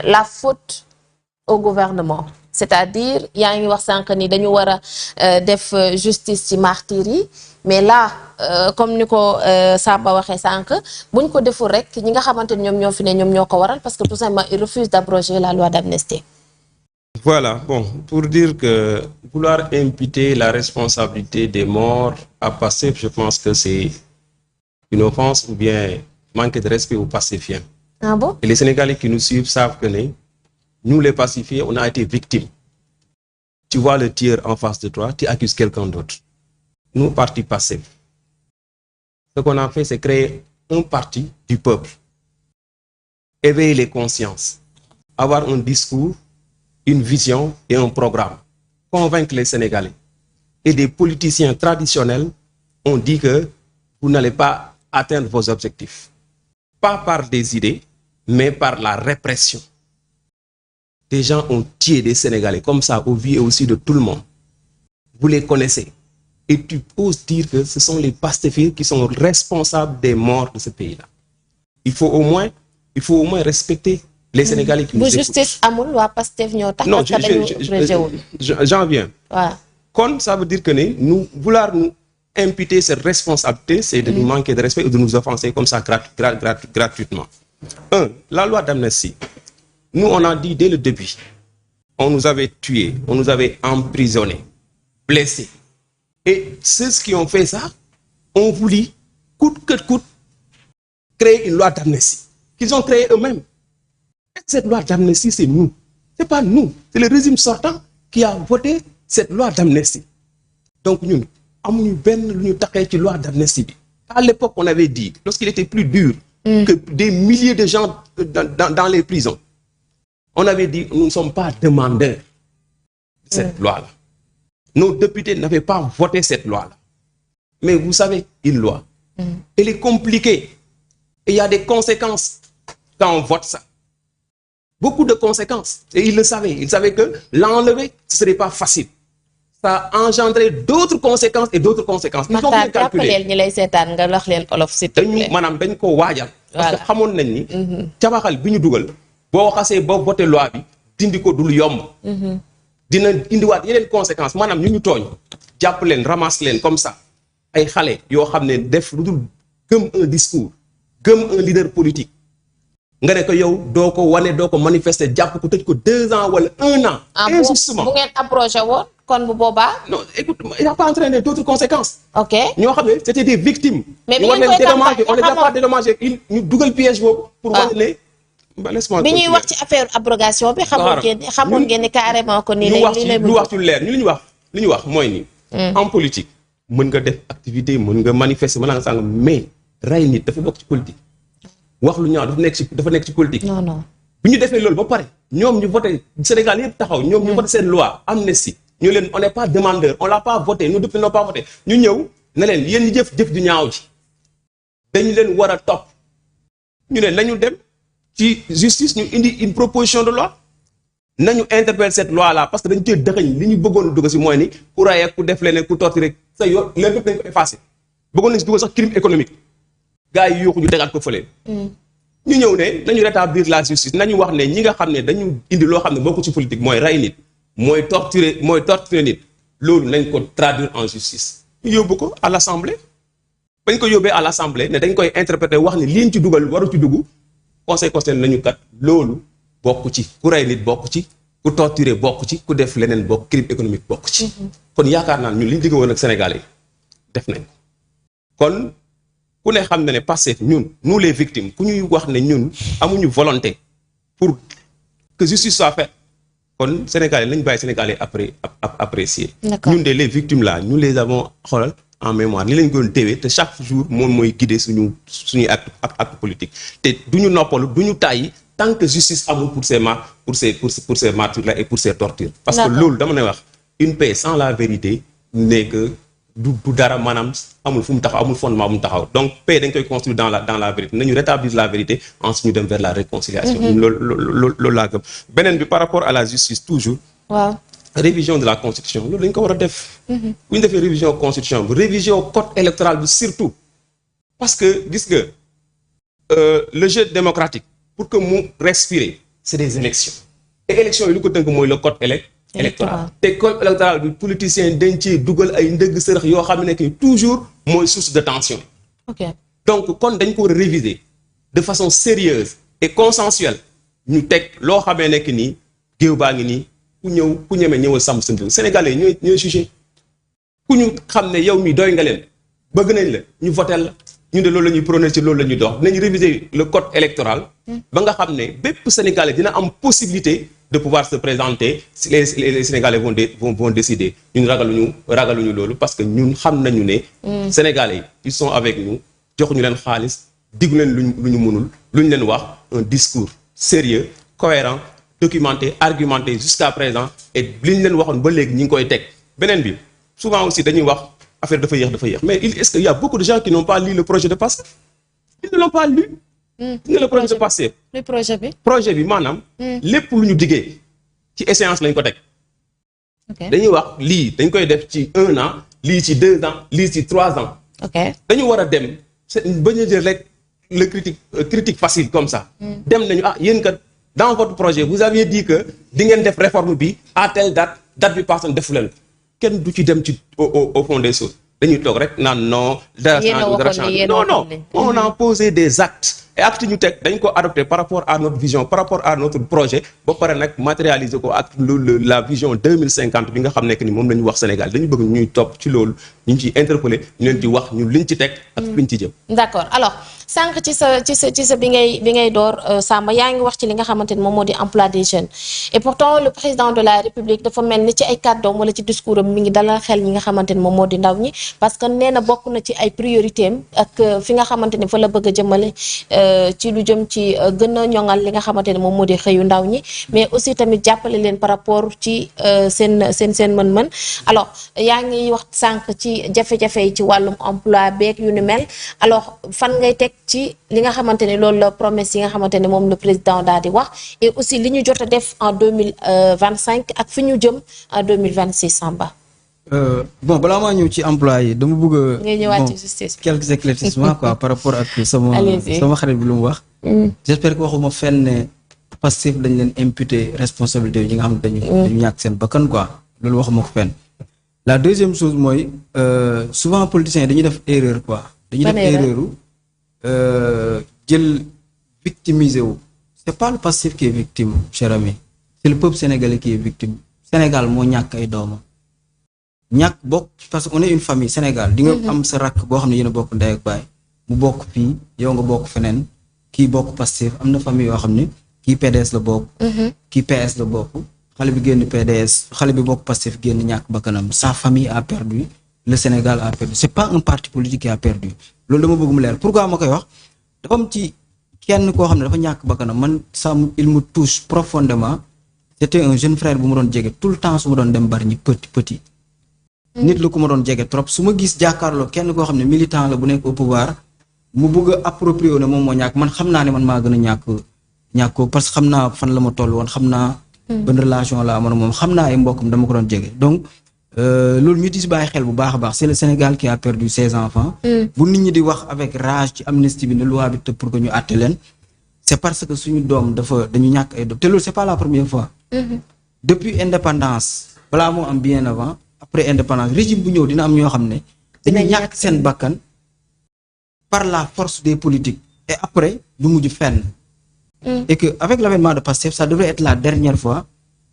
la faute au gouvernement. C'est-à-dire yaa ngi wax sànq ni dañu war a def justice ci martyrs yi mais là comme ni ko Samba waxee sànq buñ ko deful rek ñi nga xamante ni ñoom ñoo fi ne ñoom ñoo ko waral parce que tout simplement ils refusent d'abroger la loi d'amnistie. Voilà, bon, pour dire que vouloir imputer la responsabilité des morts à Pastef, je pense que c'est une offense ou bien manque de respect aux pacifiens. Ah bon? Et les Sénégalais qui nous suivent savent que nous les pacifiés, on a été victimes. Tu vois le tir en face de toi, tu accuses quelqu'un d'autre. Nous, parti Pastef, ce qu'on a fait, c'est créer un parti du peuple, éveiller les consciences, avoir un discours, une vision et un programme, convaincre les Sénégalais. Et des politiciens traditionnels ont dit que vous n'allez pas atteindre vos objectifs. Pas par des idées, mais par la répression. Des gens ont tué des Sénégalais comme ça au vu et aussi de tout le monde. Vous les connaissez. Et tu oses dire que ce sont les Pastefiens qui sont responsables des morts de ce pays-là. Il faut au moins respecter les Sénégalais qui nous écoutent. Justice amul waa Pastef ñoo tax. Non, j'en viens. Voilà. Kon, ça veut dire que nous vouloir nous imputer cette responsabilité, c'est de nous manquer de respect ou de nous offenser comme ça gratuitement. La loi d'amnistie. Nous, on a dit dès le début, on nous avait tués, on nous avait emprisonnés, blessés. Et ceux qui ont fait ça ont voulu, coûte que coûte, créer une loi d'amnistie qu'ils ont créée eux-mêmes. Cette loi d'amnistie, c'est nous. C'est pas nous. C'est le régime sortant qui a voté cette loi d'amnistie. Donc, nous, amuñu benn lu ñu taxee ci loi d'amnistie. À l'époque, on avait dit, lorsqu'il était plus dur que des milliers de gens dans les prisons, on avait dit, nous ne sommes pas demandeurs de cette loi-là. Nos députés n'avaient pas voté cette loi-là. Mais vous savez, une loi, elle est compliquée. Et il y a des conséquences quand on vote ça. Beaucoup de conséquences. Et ils le savaient. Ils savaient que l'enlever, ce ne serait pas facile. Ça a engendré d'autres conséquences et d'autres conséquences. Ils ont bien calculé. Madame, dañ ko waajal. Parce que xamoon nañ ni cabaxal bi ñu dugal boo xasee ba voté loi bi dindi ko dul yomb. Dina indiwaat yeneen conséquences maanaam ñu tooñ jàpp leen ramasse leen comme ça ay xale yoo xam ne def lu dul gëm un discours gëm un leader politique nga ne ko yow doo ko wane doo ko manifester jàpp ko tëj ko 2 ans wala 1 an. Injustement bu ngeen abrogé woon kon bu boobaa. non écoute il n'a pas entraîné d'autres conséquences. ok ñoo xam ne c'était des victimes. mais ñu war leen dédommager on les a pas dédommagé ñu dugal piège boobu. pour wane ne. bi ñuy wax ci affaire abrogation bi. xamoon ngeen ni carrément ko nii lay lu wax ci leer ñu li ñu wax mooy ni. en politique mën nga def activité mën nga manifester mën nga sàng mais rey nit dafa bokk ci politique. wax lu ñaaw dafa nekk ci politique. non. bi ñu defee loolu ba pare ñoom ñu voté Sénégal yëpp taxaw ñoom ñu voté seen loi amnistie ñu leen on n'est pas demandeur on l'a pas voté nous depuis n'ont pas voté ñu ñëw ne leen yéen ñi jëf ju ñaaw ji dañu leen war a topp ñu ne nañu dem ci justice ñu indi une proposition de loi nañu interpeller cette loi là parce que dañu cee dëxëñ li ñu bëggoon dugg si mooy ni ku ray ak ku def leneen ku torturer sa yoon leen lépp dañ ko effacé bëggoon nañ si dugal sax crime économique gars yi yuuxu ñu tegaat ko fële. ñu ñëw ne nañu rétablir la justice nañu wax ne ñi nga xam ne dañu indi loo xam ne bokku ci politique mooy rey nit mooy torturer nit loolu nañ ko traduire en justice. ñu yóbbu ko à l'assemblée bañ ko yóbbee à l'assemblée ne dañ koy interpréter wax ni liñ ci dugal waru ci dugg conseil constitutionnel nañu kat loolu bokk ci ku rey nit bokk ci ku torturer bokk ci ku def leneen bokk crime économique bokk ci. kon yaakaar naa ñun liñ digg woon ak Sénégalais def nañ ko kon. ku ne xam na ne Pastef ñun nous les victimes ku ñuy wax ne ñun amuñu volonté pour que justice soit faite kon Sénégalais lañ bàyyi Sénégalais apprécier. ñun de les victimes là nous les avons xoolal en mémoire li lañ doon déwee te chaque jour moom mooy guider suñuy acte politique te duñu noppalu duñu tàyyi tant que justice amul pour ces martyrs là et pour ces tortures. parce que loolu dama ne wax une paix sans la vérité n'est que du dara maanaam amul fu mu taxaw amul fondement bu mu taxaw donc paix dañ koy construire dans la vérité nañu rétablir la vérité ensuite ñu dem vers la réconciliation. loolu laa gëm beneen bi par rapport à la justice toujours. waaw révision de la constitution loolu dañ ko war a def. bu ñu defee révision constitution bi révision code électoral bi surtout parce que gis nga le jeu démocratique pour que mu respirer c'est des élections et élections yi lu ko tënk mooy le code électoral te code électoral bi politicien dañ ci dugal ay ndëgg sërëx yoo xam ne que toujours mooy source de tension. ok donc kon dañ ko war a réviser de façon sérieuse et consensuelle ñu teg loo xamee nekk nii géew baa ngi nii ku ñeme ñëwal sàmm sa réew sénégalais ñooy jugé ku ñu xam ne yow mi doy nga leen bëgg nañ la ñu votel la ñu de loolu la ñuy prôné ci loolu la ñuy dox dinañ réviser le code électoral ba nga xam ne bépp sénégalais dina am possibilité de pouvoir se présenter si les sénégalais vont décider ñun ragaluñu loolu parce que ñun xam nañu ne sénégalais ils sont avec nous joxuñu leen xaalis diggu leen lu ñu mënul lu ñu leen wax un discours sérieux cohérent documenté argumenté jusqu'à présent et li ñu leen waxoon ba léegi ñi ngi koy teg beneen bi souvent aussi dañuy wax affaire dafa yéex mais est-ce qu'il y a beaucoup de gens qui n'ont pas lu le projet de Pastef ils ne l'ont pas lu le projet de Pastef le projet bi maanaam lépp lu ñu diggee ci échéance lañ ko teg dañuy wax lii dañ koy def ci 1 an lii ci 2 ans lii ci 3 ans dañu war a dem bañ a jël rek le critique facile comme ça dem nañu yéen kat dans votre projet vous aviez dit que di ngeen def réforme bi à telle date bi passé defu leen kenn du ci dem ci au fond des choses dañuy toog rek naan non dara change non on a posé des actes et actes ñu teg dañ ko adopté par rapport à notre vision par rapport à notre projet ba pare nag matérialiser ko ak la vision 2050 bi nga xam ne que ni moom la ñu wax Sénégal dañu bëgg ñuy topp ci loolu ñu ciy interpeller ñu leen di wax ñu liñ ci teg ak liñ ci jëm. d'accord alors sànq ci sa bi ngay door Samba yaa ngi wax ci li nga xamante ni moom moo di emploi des jeunes et pourtant le président de la République dafa mel ni ci ay kàddoom wala ci discours am mi ngi dalal xel ñi nga xamante ni moom moo di ndaw ñi parce que nee na bokk na ci ay priorité am ak fi nga xamante ni fa la bëgg a jëmale ci lu jëm ci gën a ñoŋal li nga xamante ne moom moo di xëyu ndaw ñi mais aussi tamit jàppale leen par rapport ci seen mën-mën alors yaa ngi wax sànq ci jafe-jafe yi ci wàllum emploi beeg yu ni mel alors fan ngay teg ci li nga xamante ne loolu la promesse yi nga xamante ne moom le président daal di wax et aussi li ñu jot a def en 2025 ak fi ñu jëm en 2026 Samba. Bon balaa maa ñëw ci emploi yi dama bëgg a. ngay ñëwaat ci justice bi quelques éclaircissements quoi par rapport ak sama xarit bi lu mu wax. j'espère que waxuma fenn ne Pastef dañ leen imputer responsabilité yi nga xam ne dañu ñàkk seen bakkan quoi loolu waxuma ko fenn. la deuxième chose mooy souvent politiciens yi dañuy def erreur quoi. dañuy def erreur jël victimiser wu. c'est pas le Pastef qui est victime cher ami c'est le peuple sénégalais qui est victime Sénégal moo ñàkk ay doomam. ñàkk bokk parce que on est une famille Sénégal di nga am sa rakk boo xam ne yéen a bokk ndey ak baay mu bokk fii yow nga bokk feneen kii bokk Pastef am na famille yoo xam ne kii PDS la bokk kii PS la bokk xale bi génn PDS xale bi bokk Pastef génn ñàkk bakkanam sa famille a perdu le Sénégal a perdu c'est pas un parti politique qui a perdu loolu dama bëgg mu leer pourquoi ma koy wax dafa am ci kenn koo xam ne dafa ñàkk bakkanam man ça il me touche profondément c'était un jeune frère bu ma doon jege tout le temps su ma doon dem bari ñi petit nit la ku ma doon jege trop su ma gis jàkkaarloo kenn koo xam ne militant la bu nekk au pouvoir mu bëgg a approprier ne moom moo ñàkk man xam naa ne man maa gën a ñàkk ko parce que xam naa fan la ma toll woon xam naa ban relation la amoon moom xam naa ay mbokkam dama ko doon jege donc loolu ñu di si bàyyi xel bu baax a baax c'est le Sénégal qui a perdu ses enfants bu nit ñi di wax avec rage ci amnistie bi ne loi bi tëb pour que ñu àtte leen c'est parce que suñu doom dañu ñàkk ay doom te loolu c'est pas la première fois depuis indépendance balaa moo am bien avant après indépendance régime bu ñëw dina am ñoo xam ne dañu ñàkk seen bakkan par la force des politiques et après du mujj fenn et que avec l'avènement de Pastef ça devrait être la dernière fois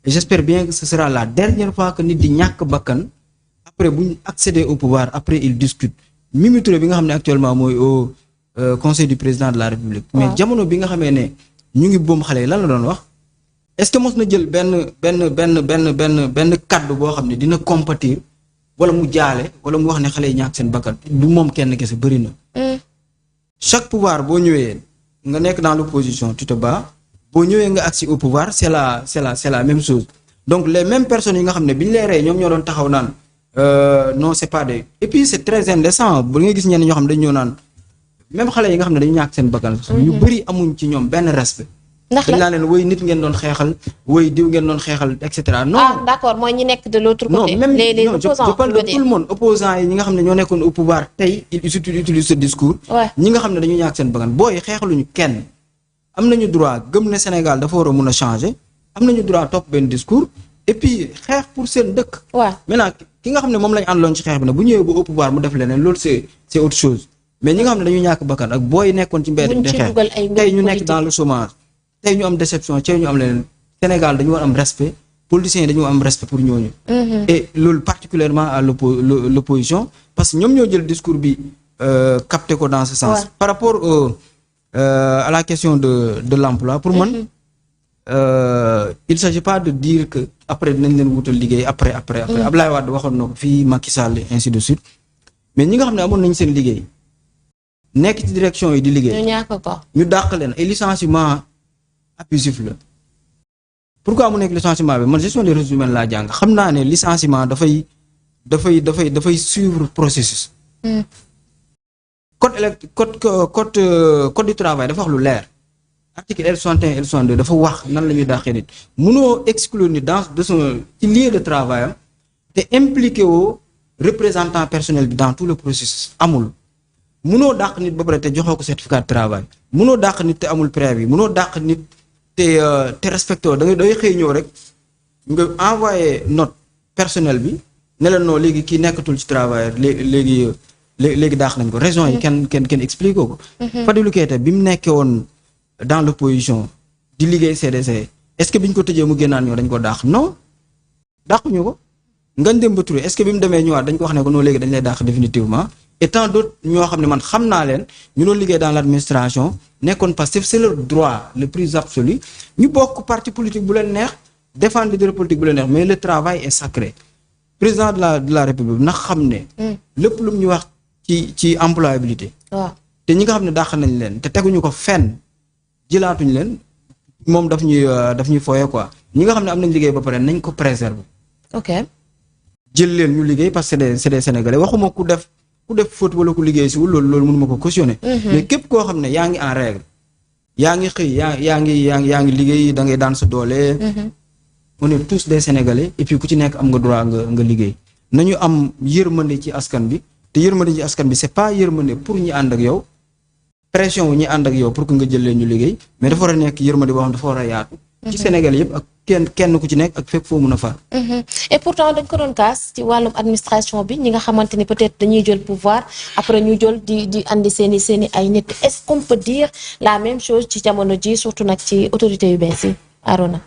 et j'espère bien que ce sera la dernière fois que nit di ñàkk bakkan après bu ñu accéder au pouvoir après il discute Mimi Touré bi nga xam ne actuellement mooy au conseil du président de la République mais jamono bi nga xamee ne ñu ngi boom xale yi lan la doon wax est-ce que mos na jël benn kaddu boo xam ne dina compatir wala mu jaale wala mu wax ne xale yi ñàkk seen bakkan du moom kenn kese bëri na. chaque pouvoir boo ñëwee nga nekk dans l'opposition tu te bats boo ñëwee nga agsi au pouvoir c'est la même chose donc les mêmes personnes yi nga xam ne bi ñu lay rey ñoom ñoo doon taxaw naan non c'est pas des et puis c'est très indécent bu nga gis ñenn ñoo xam ne dañu ñëw naan même xale yi nga xam ne dañu ñàkk seen bakkan. ñu bëri amuñ ci ñoom benn respect. ndax dañ laa leen woy nit ngeen doon xeexal woy diw ngeen doon xeexal et cetera. non d'accord mooy ñi nekk de l'autre côté. non même les opposants je parle de tout le monde opposants yi ñi nga xam ne ñoo nekkoon au pouvoir tey ils utilisent ce discours. ñi nga xam ne dañu ñàkk seen bakkan booy xeexaluñu kenn am nañu droit gëm ne Sénégal dafa war a mun a changer am nañu droit topp benn discours et puis xeex pour seen dëkk. waaw maintenant ki nga xam ne moom lañ àndaloon ci xeex bi nag bu ñëwee ba au pouvoir mu def leneen loolu c'est autre chose mais ñi nga xam ne dañu ñàkk bakkan ak booy nekkoon ci mbedd di xeex tey ñu nekk dans le chômage tey ñu am déception tey ñu am leneen Sénégal dañu war am respect politiciens yi dañu am respect pour ñooñu. et loolu particulièrement à l'opposition parce que ñoom ñoo jël discours bi capté ko dans ce sens. par rapport à la question de l'emploi pour man il s'agit pas de dire que après dinañ leen wutal liggéey après Abdoulaye Wade waxoon na ko fii Macky Sall ainsi de suite mais ñi nga xam ne amoon nañ seen liggéey nekk ci direction yi di liggéey. ñu ñàkk ko. ñu dàq leen ay licenciement abusif la. pourquoi mu nekk licenciement bi man gestion des ressources humaines laa jàng xam naa ne licenciement dafay suivre processus. code du travail dafa wax lu leer. article L61 L62 dafa wax nan la ñuy dàqee nit mënoo exclure nit dans de son ci lieu de travail am te impliqué woo représentant personnel bi dans tout le processus amul mënoo dàq nit ba pare te joxoo ko certificat de travail mënoo dàq nit te amul préavis mënoo dàq nit te respecté woo da ngay xëy ñëw rek nga envoyé note personnel bi ne la non léegi kii nekkatul ci travailleur léegi dàq nañ ko raison yi kenn expliqué ko. Fadilou Keita bi mu nekkee woon dans l'opposition di liggéey CDC est-ce que biñ ko tëjee mu génnaan ñoo dañ ko dàq non dàquñu ko. Ngagne Demba Touré est-ce que bi mu demee ñëwaat dañ ko wax ne ko non léegi dañ lay dàq définitivement et tant d'autres ñoo xam ne man xam naa leen ñu doon liggéey dans l'administration nekkoon Pastef c'est leur droit le plus absolu ñu bokk parti politique bu leen neex défendre leader politique bu leen neex mais le travail est sacré président de la République na xam ne lépp lu mu ñu wax ci employabilité te ñi nga xam ne dàq nañ leen te teguñu ko fenn jëlaatuñ leen moom daf ñuy foyee quoi ñi nga xam ne am nañ liggéey ba pare nañ ko préserver. ok jël leen ñu liggéey parce que c'est des Sénégalais waxuma ku def faute wala ku liggéey si wul loolu mënuma ko cautionner. mais képp koo xam ne yaa ngi en règle yaa ngi xëy yaa ngi liggéey da ngay daan sa doole. on est tous des Sénégalais et puis ku ci nekk am nga droit nga liggéey nañu am yërmande ci askan bi te yërmande ci askan bi c'est pas yërmande pour ñi ànd ak yow pression wu ñi ànd ak yow pour que nga jël leen ñu liggéey mais dafa war a nekk yërmande boo xam dafa war a yaatu. ci Sénégal yëpp ak kenn ku ci nekk ak fépp foo mun a far. et pourtant dañ ko doon kaas ci wàllum administration bi ñi nga xamante ni peut-être dañuy jël pouvoir après ñu jël di andi seeni ay nit est-ce qu'on peut dire la même chose ci jamono ji surtout nag ci autorités yu bees yi Arona.